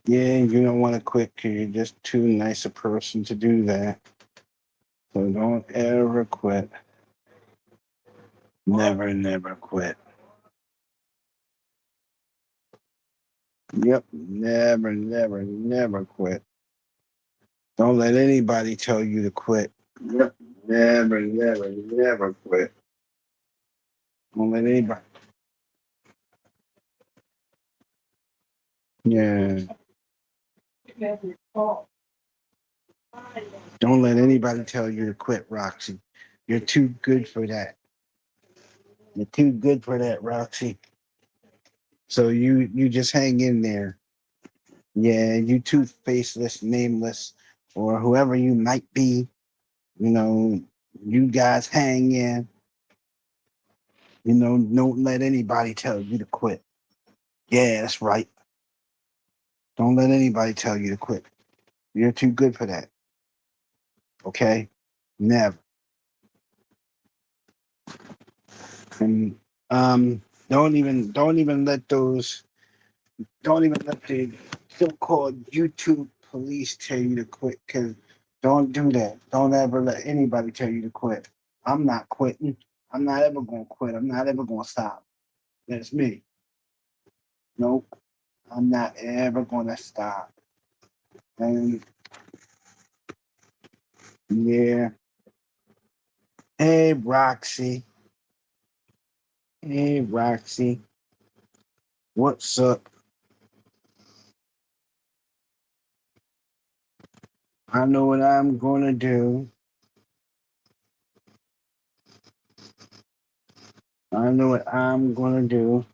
Yeah, you don't want to quit because you're just too nice a person to do that. So don't ever quit. Never, never quit. Yep, never, never, never quit. Don't let anybody tell you to quit. Yep, never, never, never quit. Don't let anybody. Yeah, don't let anybody tell you to quit, Roxy. You're too good for that. You're too good for that, Roxy. So you just hang in there. Yeah, you too faceless, nameless, or whoever you might be. You know, you guys hang in. You know, don't let anybody tell you to quit. Yeah, that's right. Don't let anybody tell you to quit. You're too good for that. Okay? Never. And don't even let those don't even let the so-called YouTube police tell you to quit, because don't do that. Don't ever let anybody tell you to quit. I'm not quitting. I'm not ever gonna quit. I'm not ever gonna stop. That's me. Nope. I'm not ever gonna stop. And yeah. Hey Roxy. Hey Roxy. What's up? I know what I'm gonna do. I know what I'm gonna do.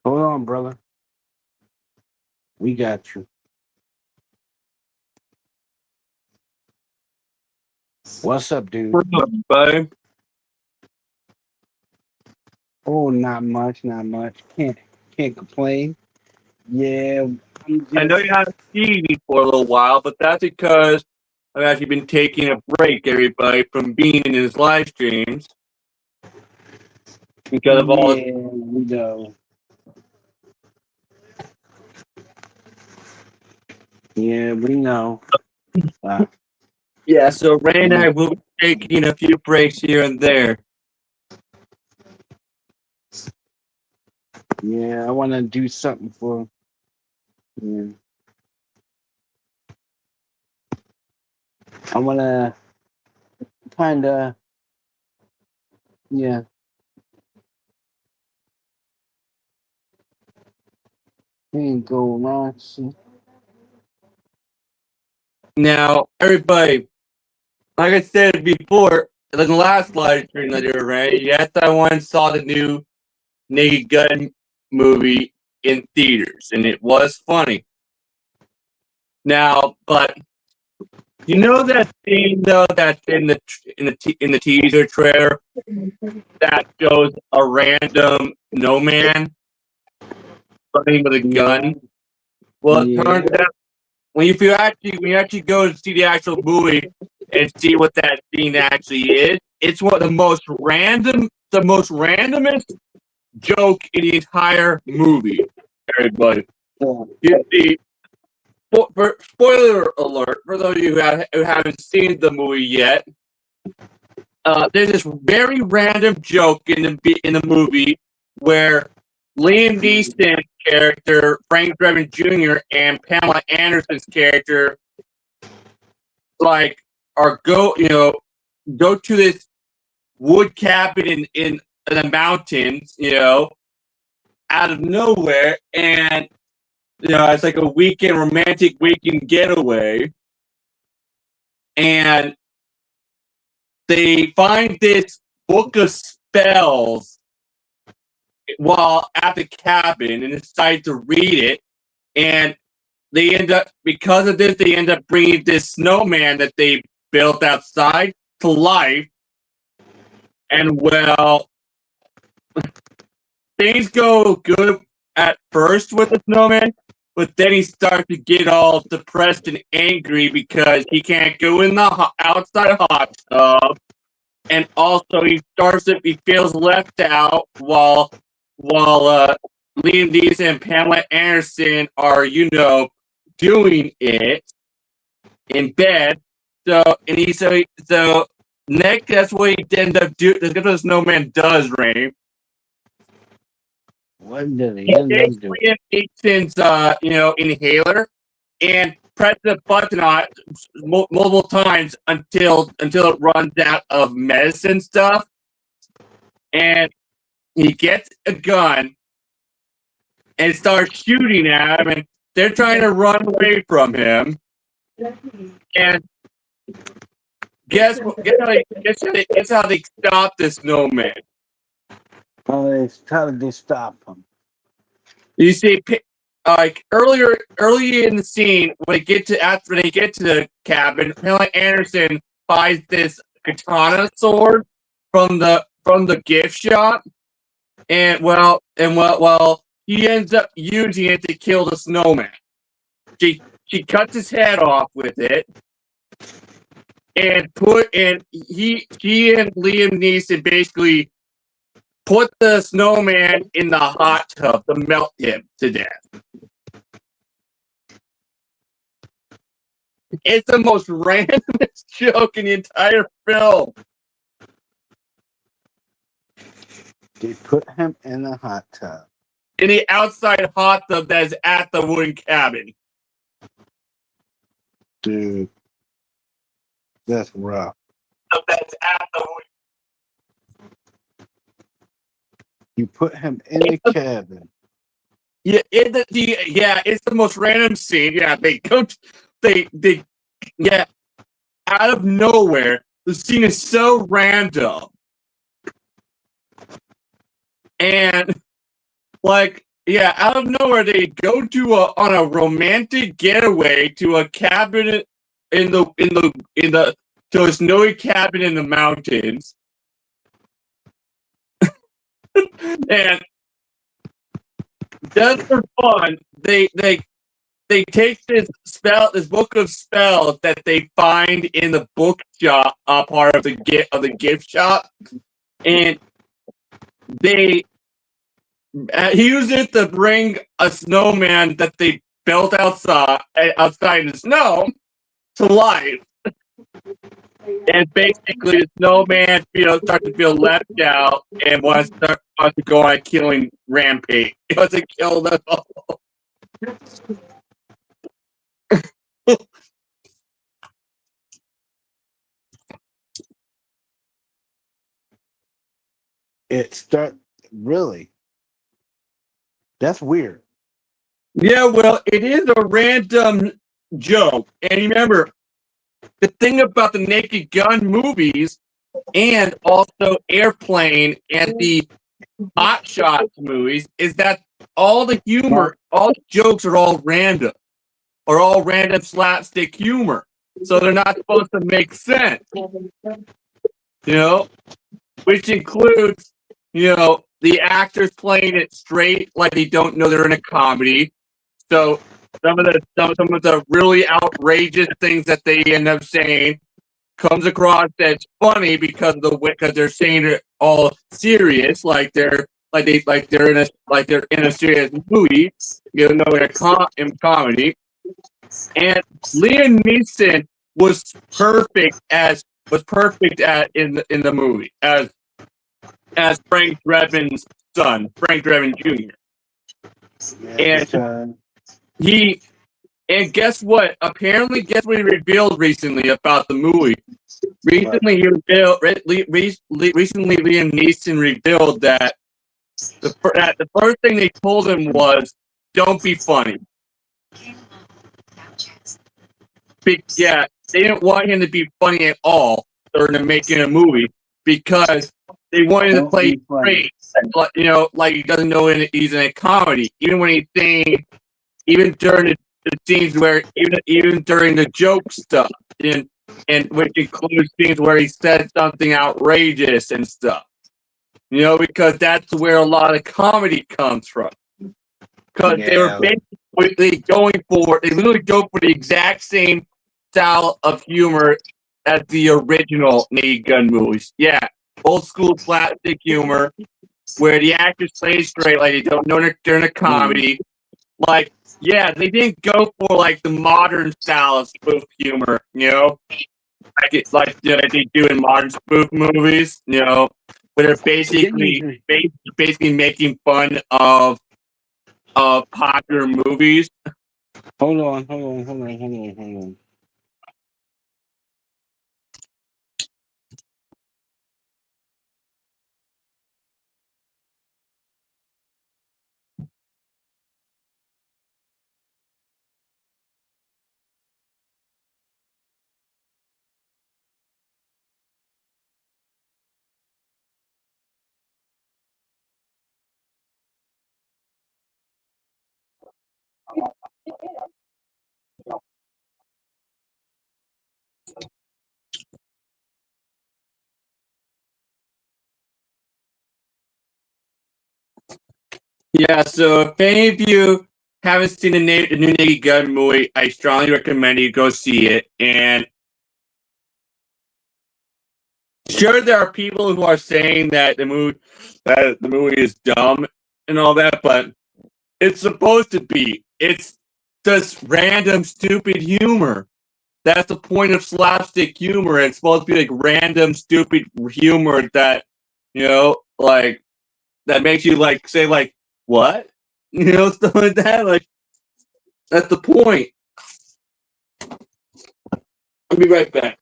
Hold on, brother. We got you. What's up, dude? What's up, buddy? Oh, not much, not much. Can't complain. Yeah, I'm I know just you haven't seen me for a little while, but that's because I've actually been taking a break, everybody, from being in his live streams because of all. yeah, we know. Yeah, we know. Uh, Yeah, so Ray and yeah, I will be taking a few breaks here and there. yeah, I want to do something for. Yeah, I want to kind of. Yeah, we ain't go wrong. See? Now, everybody, like I said before, in the last live stream that I did, Ray, yes, I once saw the new Naked Gun movie in theaters, and it was funny. Now, but you know that scene though that's in the teaser trailer that shows a random no man running with a Yeah, gun. Well, it turns yeah, out when you actually go to see the actual movie and see what that scene actually is, it's one of the most randomest joke in the entire movie. Everybody, yeah. you see, spoiler alert for those of you who haven't seen the movie yet. There's this very random joke in the movie where Liam Neeson character, Frank Drebin Jr., and Pamela Anderson's character, like, go to this wood cabin in the mountains, out of nowhere, and it's like a romantic weekend getaway, and they find this book of spells while at the cabin and decide to read it, and they end up, because of this, they end up bringing this snowman that they built outside to life, and well, things go good at first with the snowman, but then he starts to get all depressed and angry because he can't go in the outside hot tub, and also he feels left out while Liam Neeson and Pamela Anderson are doing it in bed. So Nick, that's what he ended up doing. That's what the snowman does, Ray. What did he end up doing? Liam Neeson's inhaler, and press the button on it multiple times until it runs out of medicine stuff, and he gets a gun and starts shooting at him, and they're trying to run away from him. And guess how they stop this snowman. How did they stop him? You see, like early in the scene, when they get to the cabin, Pamela Anderson buys this katana sword from the gift shop, and he ends up using it to kill the snowman. She cuts his head off with it, and he and Liam Neeson basically put the snowman in the hot tub to melt him to death. It's the most randomest joke in the entire film. They put him in a hot tub. In the outside hot tub that is at the wooden cabin. Dude, that's rough. That's at the wooden. You put him in a cabin. Yeah, it's the most random scene. Yeah, out of nowhere. The scene is so random, and out of nowhere they go on a romantic getaway to a cabin to a snowy cabin in the mountains, and just for fun, they take this book of spells that they find in the bookshop, part of the gift shop, and they use it to bring a snowman that they built outside in the snow to life. And basically, the snowman starts to feel left out and wants to go on a killing rampage. He wants to kill them all. Really? That's weird. Yeah, well, it is a random joke. And remember, the thing about the Naked Gun movies and also Airplane and the Hot Shots movies is that all the humor, all the jokes are all random, or all random slapstick humor. So they're not supposed to make sense. Which includes, the actors playing it straight like they don't know they're in a comedy. So some of the really outrageous things that they end up saying comes across as funny because they're saying it all serious, like they're in a serious movie, in comedy. And Liam Neeson was perfect in the movie as Frank Drebin's son, Frank Drebin Jr. Yeah, And because he and guess what? Apparently, guess what he revealed recently about the movie. what? Recently, recently Liam Neeson revealed that the first thing they told him was, "Don't be funny." Yeah, they didn't want him to be funny at all during making a movie because they wanted him to Don't play be funny. straight, like he doesn't know he's in a comedy. Even when he's saying, even during the scenes where, even during the joke stuff, and which includes scenes where he said something outrageous and stuff. Because that's where a lot of comedy comes from. Because they were Yeah. basically they literally go for the exact same style of humor as the original Naked Gun movies. Yeah, old school slapstick humor where the actors play straight, like they don't know they're in a comedy. Like, yeah, they didn't go for like the modern style of spoof humor, like they do in modern spoof movies, where they're basically making fun of popular movies. Hold on, hold on, hold on, hold on, hold on. Yeah, so if any of you haven't seen the new Naked Gun movie, I strongly recommend you go see it. And sure, there are people who are saying that the movie is dumb and all that, but it's supposed to be. It's just random, stupid humor. That's the point of slapstick humor. It's supposed to be like random, stupid humor that, like, that makes you like say like, what? Stuff like that. Like, that's the point. I'll be right back.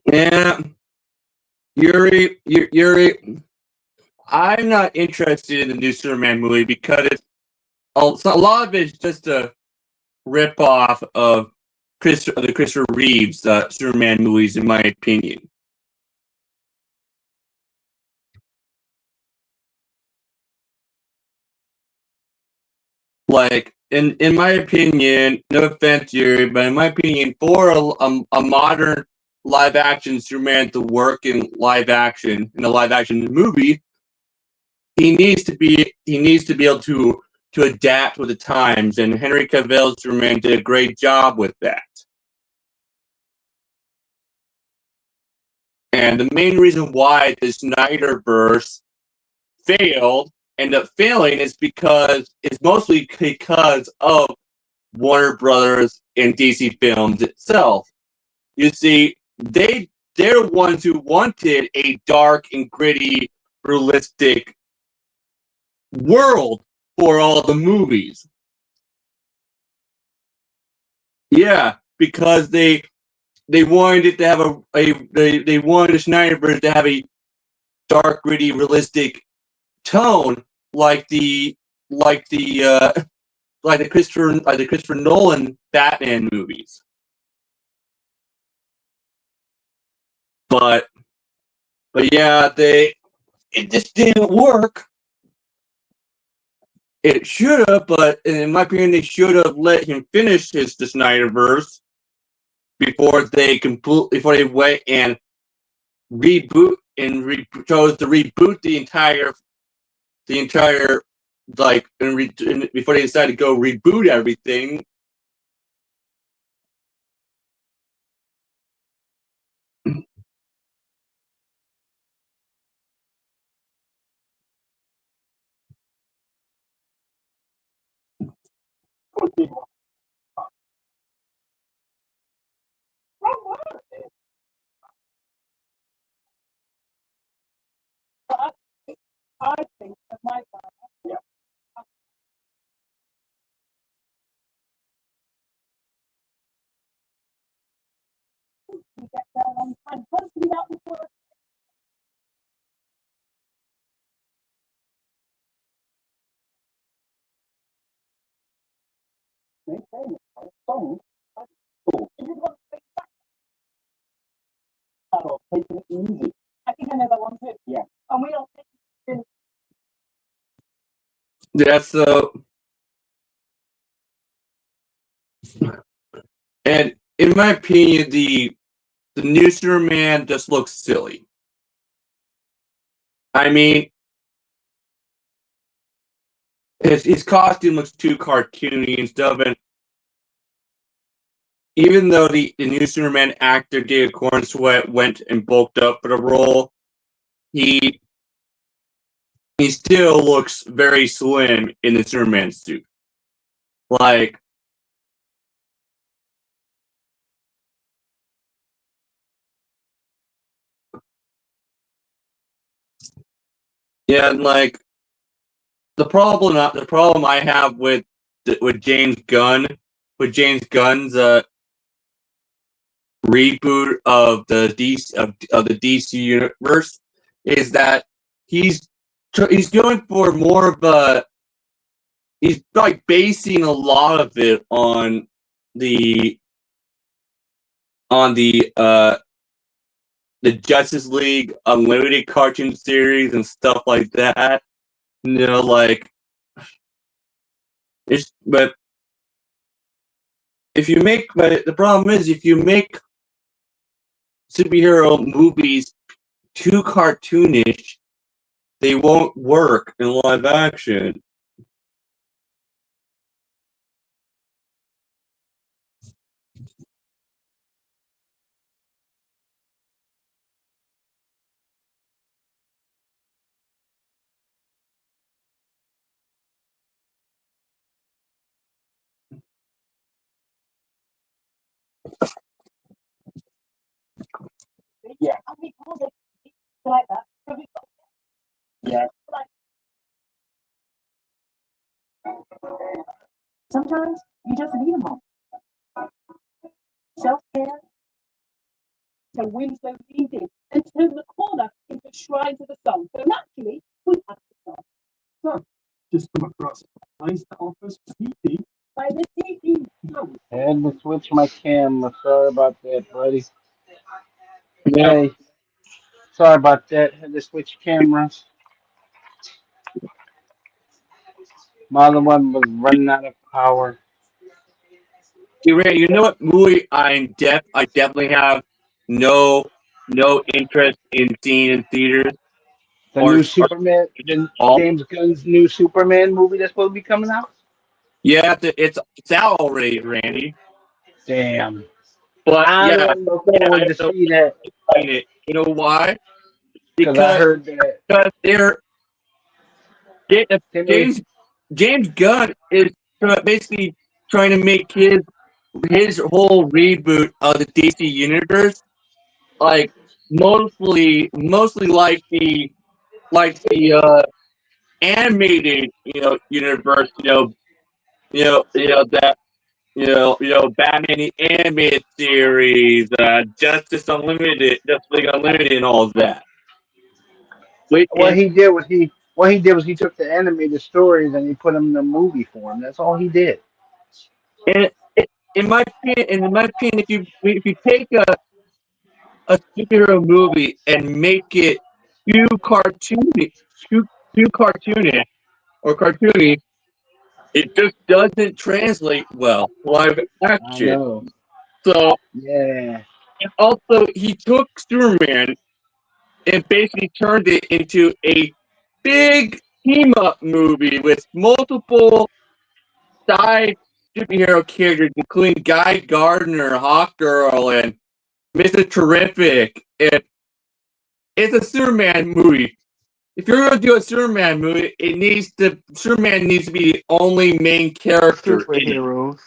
Yeah, Yuri, I'm not interested in the new Superman movie because a lot of it is just a rip off of the Christopher Reeves Superman movies, in my opinion. Like, in my opinion, no offense, Yuri, but in my opinion, for a modern live action Superman to work in a live action movie, he needs to be able to adapt with the times, and Henry Cavill's Superman did a great job with that. And the main reason why the Snyderverse ended up failing, is because it's mostly because of Warner Brothers and DC Films itself. You see, they're the ones who wanted a dark and gritty, realistic world for all the movies. Yeah, because they wanted it to have they wanted the Snyderverse to have a dark, gritty, realistic tone, like the Christopher Nolan Batman movies. But yeah, it just didn't work. It should have, but in my opinion, they should have let him finish the Snyderverse before they went and reboot and chose to reboot the entire and before they decided to go reboot everything. That's and in my opinion, the new Superman just looks silly. I mean, his costume looks too cartoony and stuff, and even though the new Superman actor David Cornsweet went and bulked up for the role, he he still looks very slim in the Superman suit. Like, yeah, like the problem I have with James Gunn's reboot of the DC universe is that he's he's going for more of a he's like basing a lot of it the on the Justice League Unlimited cartoon series and stuff like that. You know, like but but the problem is if you make superhero movies too cartoonish, they won't work in live action. I had to switch my camera. Sorry about that, buddy. Yeah. Hey, sorry about that. Had to switch cameras. My other one was running out of power. You know what movie I definitely have no no interest in seeing in theaters The or new Superman, the all. James Gunn's new Superman movie that's supposed to be coming out. Yeah, it's out already, Randy. Damn. But I'm yeah, looking I forward have to no see that in it. You know why? because I Because heard that they're they made. James Gunn is basically trying to make his whole reboot of the DC universe like mostly like the animated universe that Batman the animated series, Justice League Unlimited, and all of that. Wait, What he did was he took the animated stories and he put them in a movie form. That's all he did. and in my opinion, if you take a superhero movie and make it too cartoony, too cartoonish or cartoony. It just doesn't translate well live I action. know. So, Yeah. and also he took Superman and basically turned it into a big team up movie with multiple side superhero characters, including Guy Gardner, Hawkgirl, and Mr. Terrific. And it's a Superman movie. If you're gonna do a Superman movie, Superman needs to be the only main character in it. Superheroes.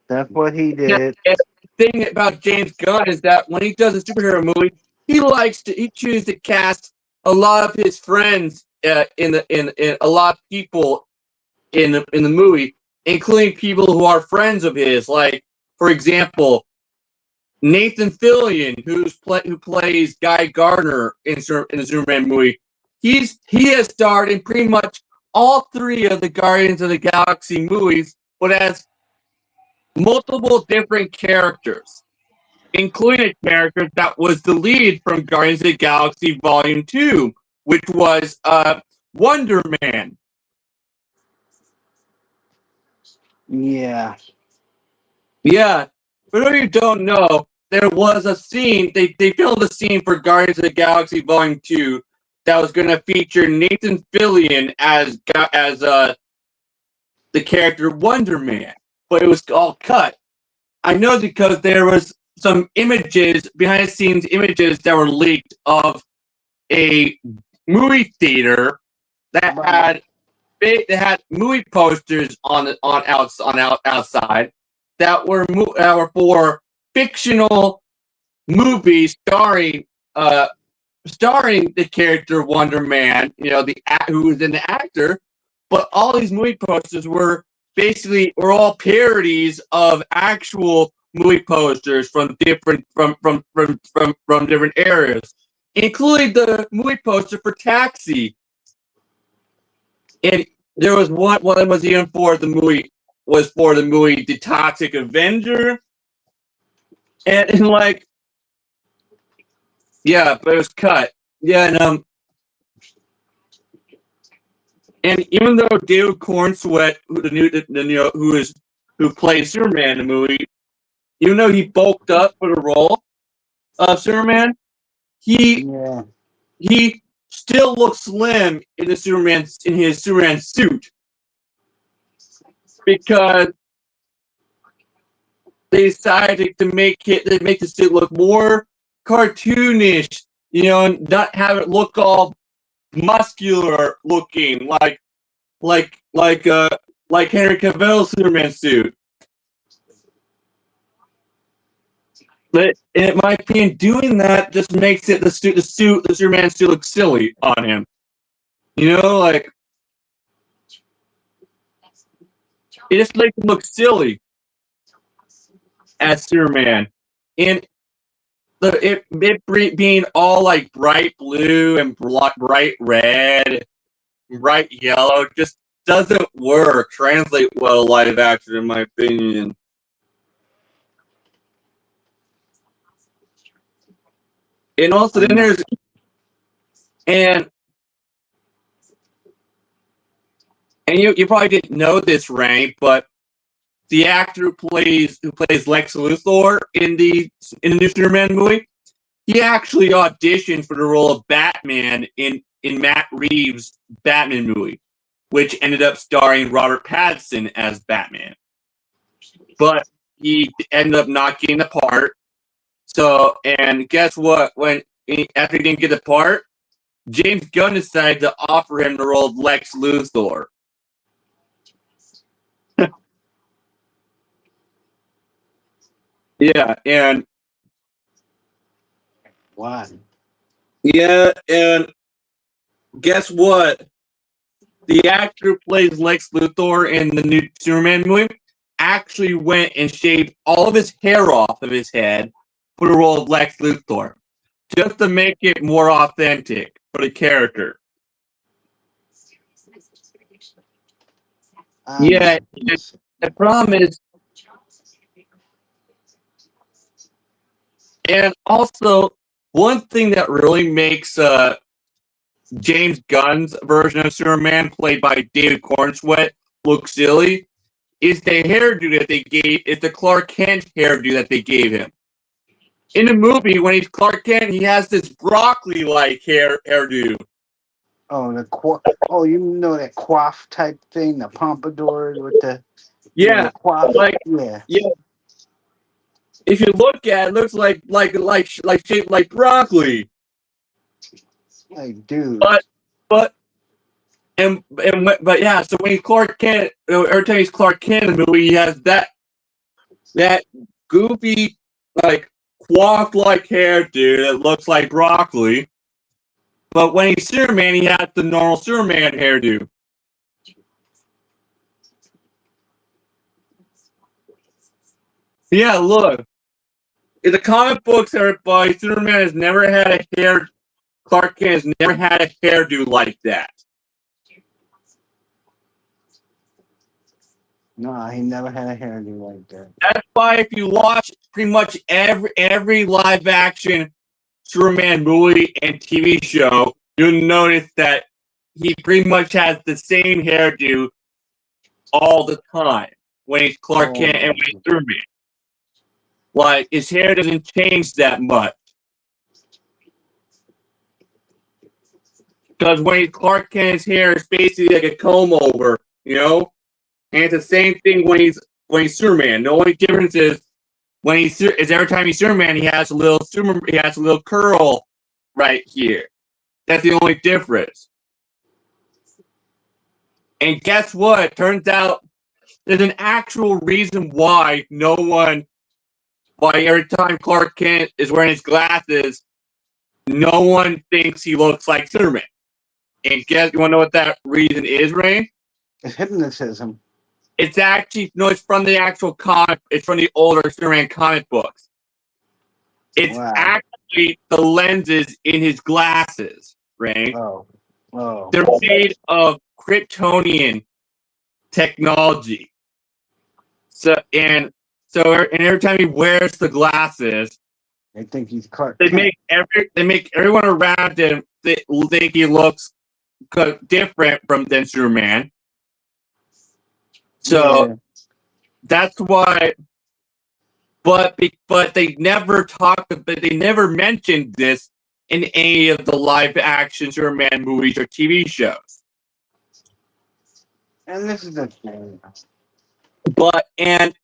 That's what he Now, did. and the thing about James Gunn is that when he does a superhero movie, he chooses to cast a lot of his friends in a lot of people in the movie, including people who are friends of his. Like, for example, Nathan Fillion, who plays Guy Gardner in the Superman movie. He has starred in pretty much all three of the Guardians of the Galaxy movies, but as multiple different characters, including a character that was the lead from Guardians of the Galaxy Volume 2, which was Wonder Man. Yeah. Yeah. For those of you who don't know, there was a scene, they filmed a scene for Guardians of the Galaxy Volume 2 that was going to feature Nathan Fillion as the character Wonder Man, but it was all cut. I know because there was some images, behind the scenes images that were leaked of a movie theater that Right. had movie posters outside that were for fictional movies starring the character Wonder Man, who was in the actor, but all these movie posters were all parodies of actual movie posters from different areas, including the movie poster for Taxi. And there was one was even for the movie The Toxic Avenger, and like, yeah, but it was cut. Yeah, and even though David Cornsweet, who plays Superman in the movie, even though he bulked up for the role of Superman, he Yeah. he still looks slim in his Superman suit because they decided to make the suit look more cartoonish, and not have it look all muscular looking like like uh like Henry Cavill's Superman suit. But in my opinion, doing that just makes the Superman suit look silly on him. Like, it just makes him look silly as Superman. And it being all like bright blue and bright red, bright yellow just doesn't translate well live action, in my opinion. And also, I then know. and you probably didn't know this, Rank, but the actor who plays Lex Luthor in the new Superman movie, he actually auditioned for the role of Batman in Matt Reeves' Batman movie, which ended up starring Robert Pattinson as Batman. But he ended up not getting the part. So, and guess what? After he didn't get the part, James Gunn decided to offer him the role of Lex Luthor. Yeah, and Why? yeah, and guess what? The actor who plays Lex Luthor in the new Superman movie actually went and shaved all of his hair off of his head for the role of Lex Luthor, just to make it more authentic for the character. Oh my Yeah, goodness. the problem is, and also one thing that really makes James Gunn's version of Superman, played by David Cornsweet, looks silly, is the hairdo that they gave. It's the Clark Kent hairdo that they gave him. In the movie, when he's Clark Kent, he has this broccoli-like hairdo. Oh, oh, you know that coif type thing, the pompadour with the Yeah, coif. like Yeah, yeah. If you look at it, looks like shaped like broccoli. like dude. But but yeah. So when he's Clark Kent, every time he's Clark Kent in the movie, he has that goofy like coiffed like hairdo that looks like broccoli. But when he's Superman, he has the normal Superman hairdo. Yeah, look. In the comic books, everybody, Superman has never had a hair. Clark Kent has never had a hairdo like that. No, he never had a hairdo like that. That's why if you watch pretty much every live action Superman movie and TV show, you'll notice that he pretty much has the same hairdo all the time when he's Clark Kent and when he's Superman. Like his hair doesn't change that much. Because when he's Clark Kent, his hair is basically like a comb over, you know? And it's the same thing when he's Superman. The only difference is every time he's Superman, he has a little curl right here. That's the only difference. And guess what? Turns out there's an actual reason why every time Clark Kent is wearing his glasses, no one thinks he looks like Superman. And you want to know what that reason is, Ray? It's hypnotism. It's actually it's from the actual comic. It's from the older Superman comic books. It's actually the lenses in his glasses, Ray. Oh. They're made of Kryptonian technology. So every time he wears the glasses, they think he's Clark They Kent. make everyone around him think he looks different than Superman. So that's why. But they never mentioned this in any of the live action Superman movies or TV shows. And this is the thing. And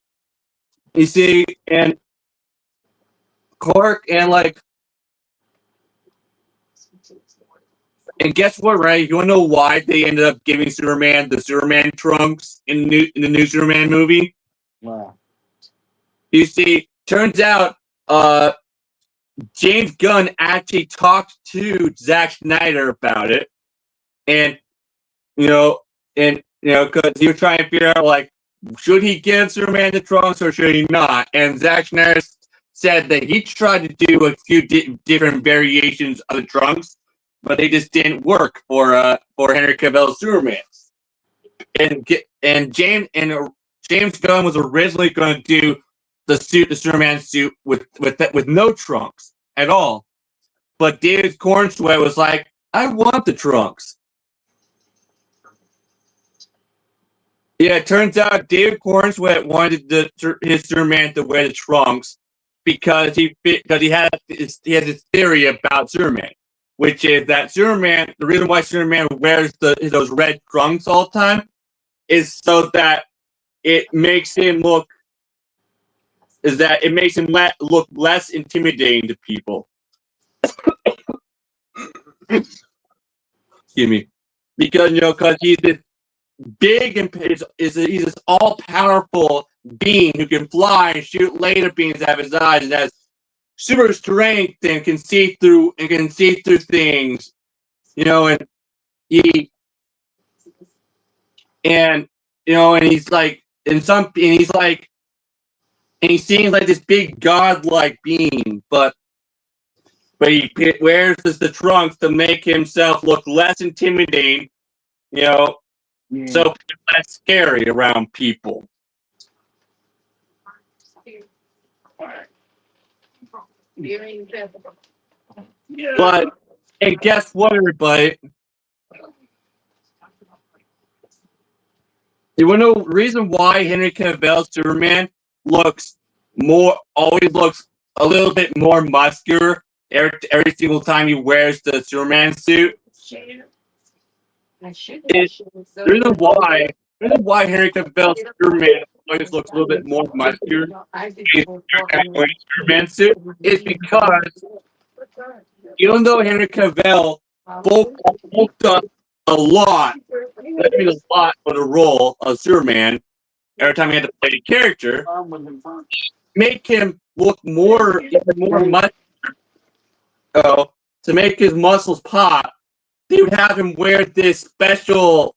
you see, and Clark and guess what, right? You wanna know why they ended up giving Superman the Superman trunks in the new Superman movie? Wow. You see, turns out James Gunn actually talked to Zack Snyder about it, and because he was trying to figure out like, should he give Superman the trunks or should he not? And Zack Snyder said that he tried to do a few different variations of the trunks, but they just didn't work for Henry Cavill's Superman. And James Gunn was originally going to do the Superman suit with no trunks at all, but David Cornsweet was like, I want the trunks. Yeah, it turns out David Cornsweet wanted his Superman to wear the trunks because he has this theory about Superman, which is that Superman, the reason why Superman wears those red trunks all the time is so that it makes him look look less intimidating to people. Excuse me, because he's this big and he's this all powerful being who can fly and shoot laser beams out of his eyes and has super strength and can see through things, and he and he's like and he seems like this big godlike being, but he wears the trunks to make himself look less intimidating, so less scary around people. But And guess what, everybody? You want to know the reason why Henry Cavill's Superman always looks a little bit more muscular every single time he wears the Superman suit? The reason why Henry Cavill's Superman always looks a little bit more muscular every time he wears the Superman suit is because even though Henry Cavill bulked up a lot, lifting a lot for the role of Superman every time he had to play a character, make him look even more muscular. To make his muscles pop, they would have him wear this special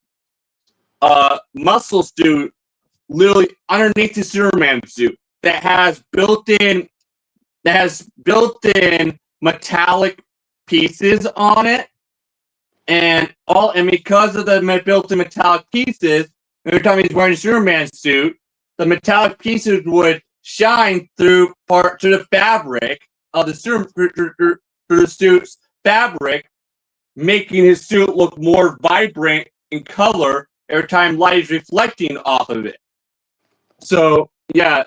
muscle suit literally underneath his Superman suit that has built-in metallic pieces on it, and because of the built-in metallic pieces, every time he's wearing a Superman suit, the metallic pieces would shine through the fabric of the suit's fabric, making his suit look more vibrant in color every time light is reflecting off of it. So yeah,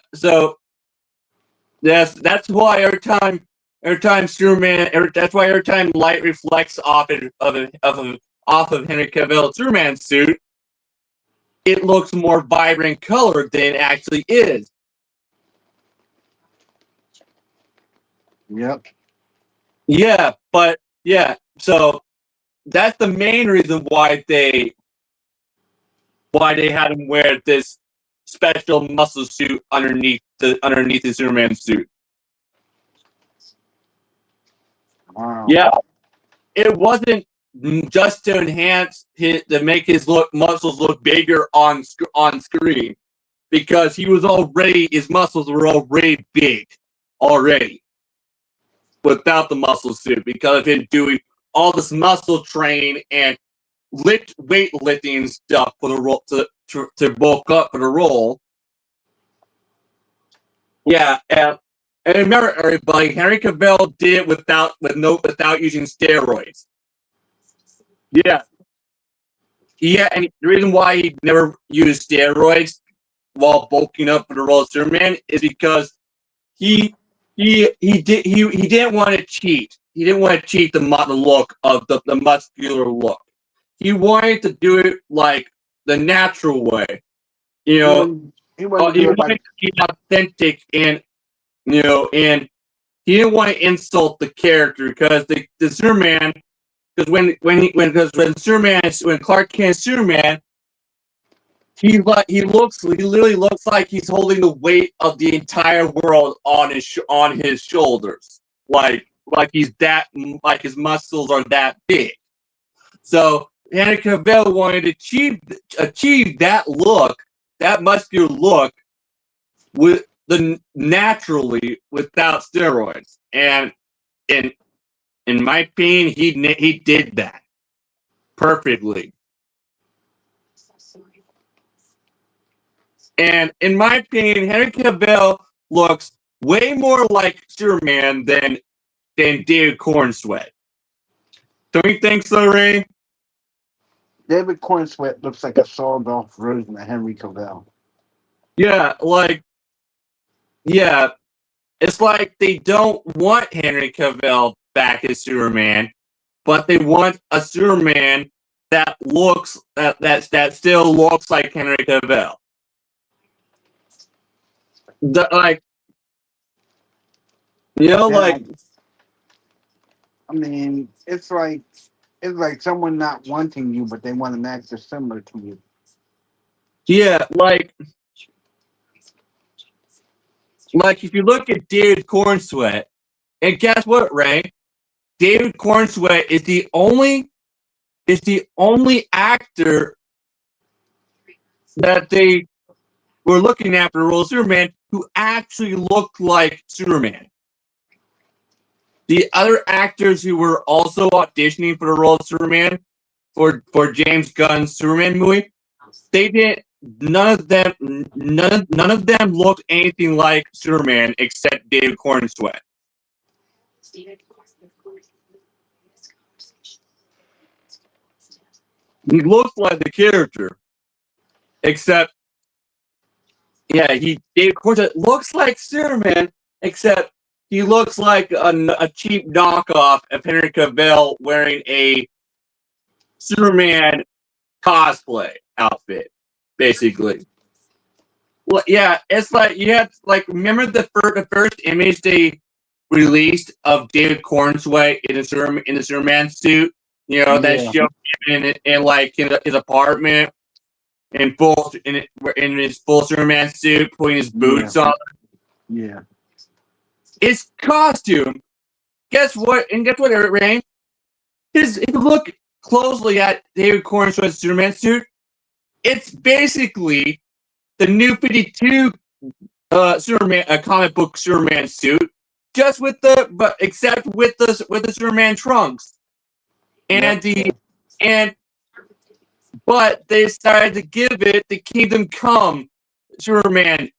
that's why every time light reflects off of Henry Cavill's Superman suit, it looks more vibrant color than it actually is. Yep. Yeah, so that's the main reason why they had him wear this special muscle suit underneath his Superman suit. Wow. Yeah, it wasn't just to make his muscles look bigger on screen, because his muscles were already big already without the muscle suit, because of him doing all this muscle training and weightlifting stuff for the role to bulk up for the role. Yeah, and remember, everybody, Henry Cavill did it without using steroids. Yeah, and the reason why he never used steroids while bulking up for the role of Superman is because he didn't want to cheat. He didn't want to cheat the look of the muscular look. He wanted to do it like the natural way. He wanted to be authentic, and and he didn't want to insult the character, because the Superman, because when Clark Kent is Superman, he literally looks like he's holding the weight of the entire world on his shoulders, like his muscles are that big. So Henry Cavill wanted to achieve that look, that muscular look, naturally without steroids, and in my opinion, he did that perfectly. And in my opinion, Henry Cavill looks way more like Superman than David Cornsweet. Don't you think so, Ray? David Cornsweet looks like a sawed-off version of Henry Cavill. Yeah, it's like they don't want Henry Cavill back as Superman, but they want a Superman that still looks like Henry Cavill. I mean, it's like someone not wanting you, but they want an actor similar to you. Yeah, like if you look at David Cornsweet, and guess what, Ray? David Cornsweet is the only actor that they were looking at for the role of Superman who actually looked like Superman. The other actors who were also auditioning for the role of Superman for James Gunn's Superman movie, they didn't. None of them looked anything like Superman except David Cornsweet. He looks like the character, except David Cornsweat looks like Superman, except he looks like a cheap knockoff of Henry Cavill wearing a Superman cosplay outfit, basically. Well, yeah, it's like you have remember the first image they released of David Cornsweat in the Superman suit. You know that Yeah. showed him in his apartment in his full Superman suit, putting his boots on. Yeah. His costume. Guess what? And guess what, Rain? If you look closely at David Cornsweat's Superman suit, it's basically the new 52 Superman comic book Superman suit, just except with the Superman trunks but they decided to give it the Kingdom Come Superman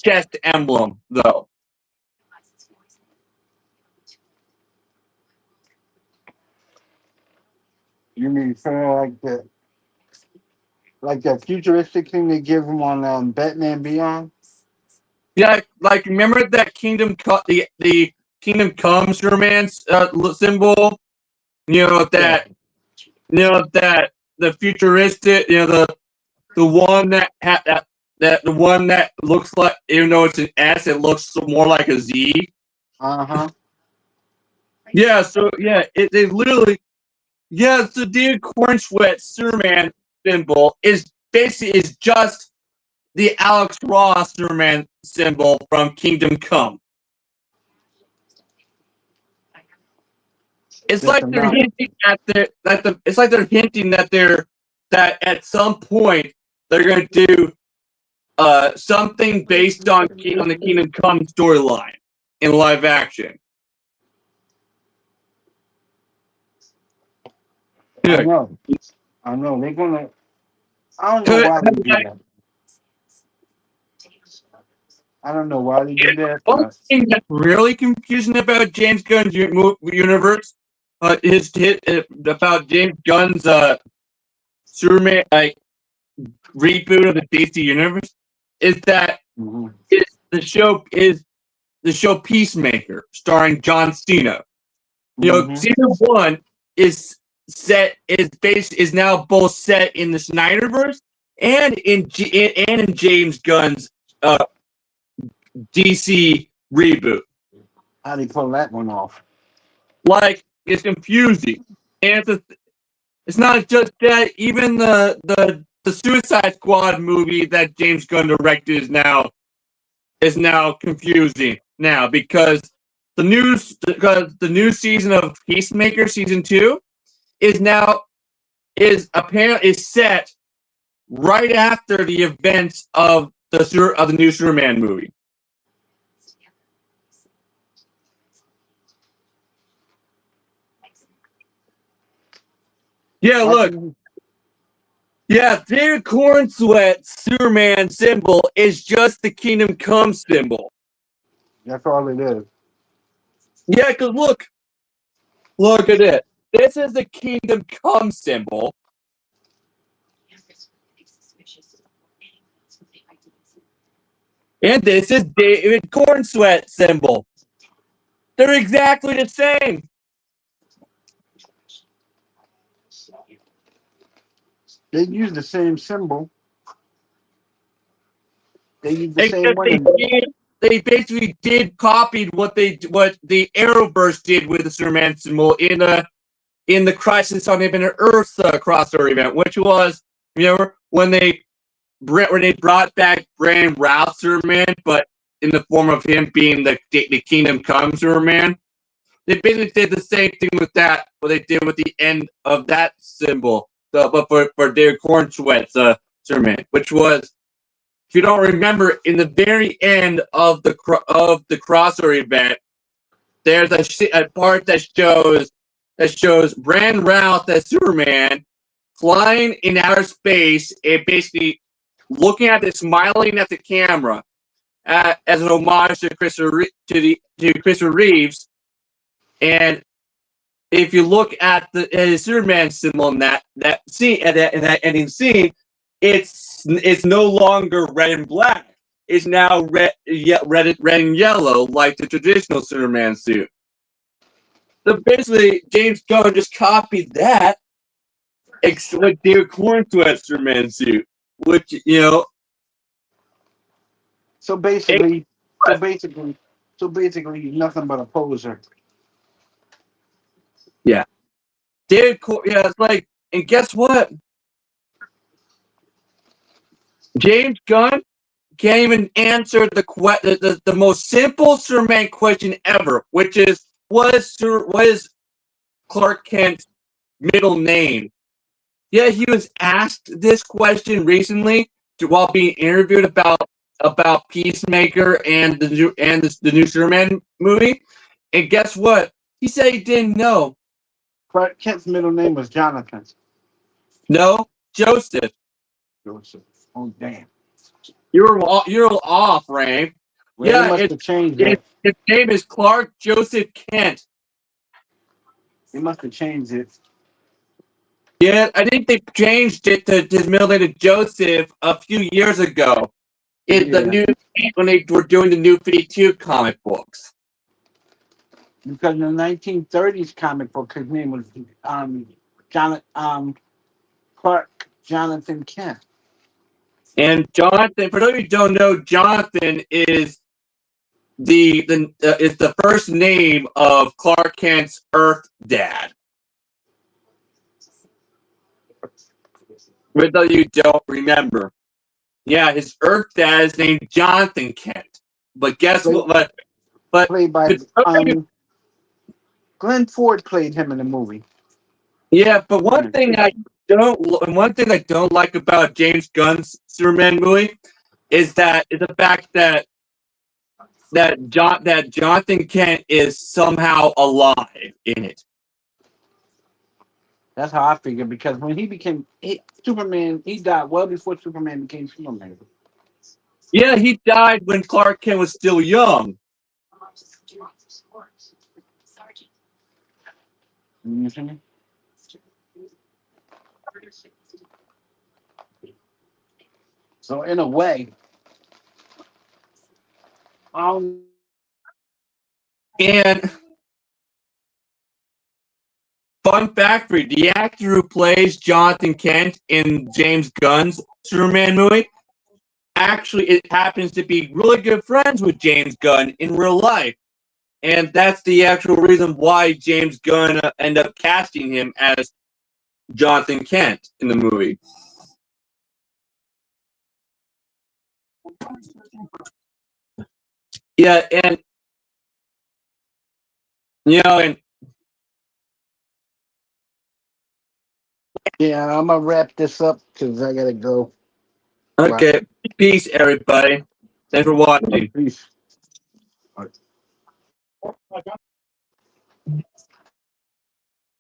chest emblem though. You mean kind of like that futuristic thing they give him on Batman Beyond? Yeah, like remember that the Kingdom Come Superman symbol. You know that the futuristic. You know the one that the one that looks like, even though it's an S, it looks more like a Z. Yeah. So yeah, they literally. Yeah, the David Cornsweat Superman symbol is just the Alex Ross Superman symbol from Kingdom Come. It's like they're hinting that at some point they're going to do something based on the Kingdom Come storyline in live action. I know. They're gonna. I don't know why they do that. I don't know why they do that. One thing that's really confusing about James Gunn's universe is about James Gunn's Superman reboot of the DC universe is that the show Peacemaker starring John Cena. You know, season 1 is now both set in the Snyderverse and in James Gunn's DC reboot. How do you pull that one off? Like, it's confusing, and it's not just that. Even the Suicide Squad movie that James Gunn directed is now confusing now because the new season of Peacemaker season 2 is set right after the events of the new Superman movie. Yeah, look. Yeah, David Cornsweat's Superman symbol is just the Kingdom Come symbol. That's all it is. Yeah, because look at it. This is the Kingdom Come symbol. And this is David Cornsweat symbol. They're exactly the same. They use the same symbol. They use the same one. They basically copied what the Arrowverse did with the Superman symbol in the Crisis on Infinite Earth crossover event, which was, remember, when they brought back Brandon Routh Superman, but in the form of him being the Kingdom Come Superman. They basically did the same thing with that, what they did with the end of that symbol, but for David Cornsweat's Superman, which was, if you don't remember, in the very end of the crossover event, there's a part that shows Brandon Routh as Superman flying in outer space and basically looking at it, smiling at the camera, as an homage to Christopher Reeves, and if you look at the Superman symbol in that scene, in that ending scene, it's no longer red and black. It's now red and yellow, like the traditional Superman suit. So basically, James Gunn just copied that, with David Cornsweat's Superman suit, which So basically, he's nothing but a poser. yeah, yeah, it's like, and guess what? James Gunn can't even answer the most simple Superman question ever, which is what is Clark Kent's middle name? Yeah, he was asked this question recently while being interviewed about Peacemaker and the new Superman movie, and guess what? He said he didn't know. Clark Kent's middle name was Jonathan. No, Joseph. Joseph. Oh damn. You're off, Ray. Well, Yeah, he must have changed it. his name is Clark Joseph Kent. He must have changed it. Yeah, I think they changed it to his middle name to Joseph a few years ago. When they were doing the New 52 comic books. Because in the 1930s comic book, his name was Clark Jonathan Kent. And Jonathan, for those of you who don't know, Jonathan is the first name of Clark Kent's Earth dad. For those of you who don't remember, yeah, his Earth dad is named Jonathan Kent. But guess what? But played by Glenn Ford played him in the movie. Yeah, but one thing I don't like about James Gunn's Superman movie is the fact that Jonathan Kent is somehow alive in it. That's how I figured, because when he became Superman, he died well before Superman became Superman. Yeah, he died when Clark Kent was still young. Mm-hmm. So in a way, And fun fact for you, the actor who plays Jonathan Kent in James Gunn's Superman movie, actually it happens to be really good friends with James Gunn in real life. And that's the actual reason why James Gunn ended up casting him as Jonathan Kent in the movie. Yeah, and and yeah, I'm gonna wrap this up because I gotta go. okay, peace, everybody. Thanks for watching. Peace.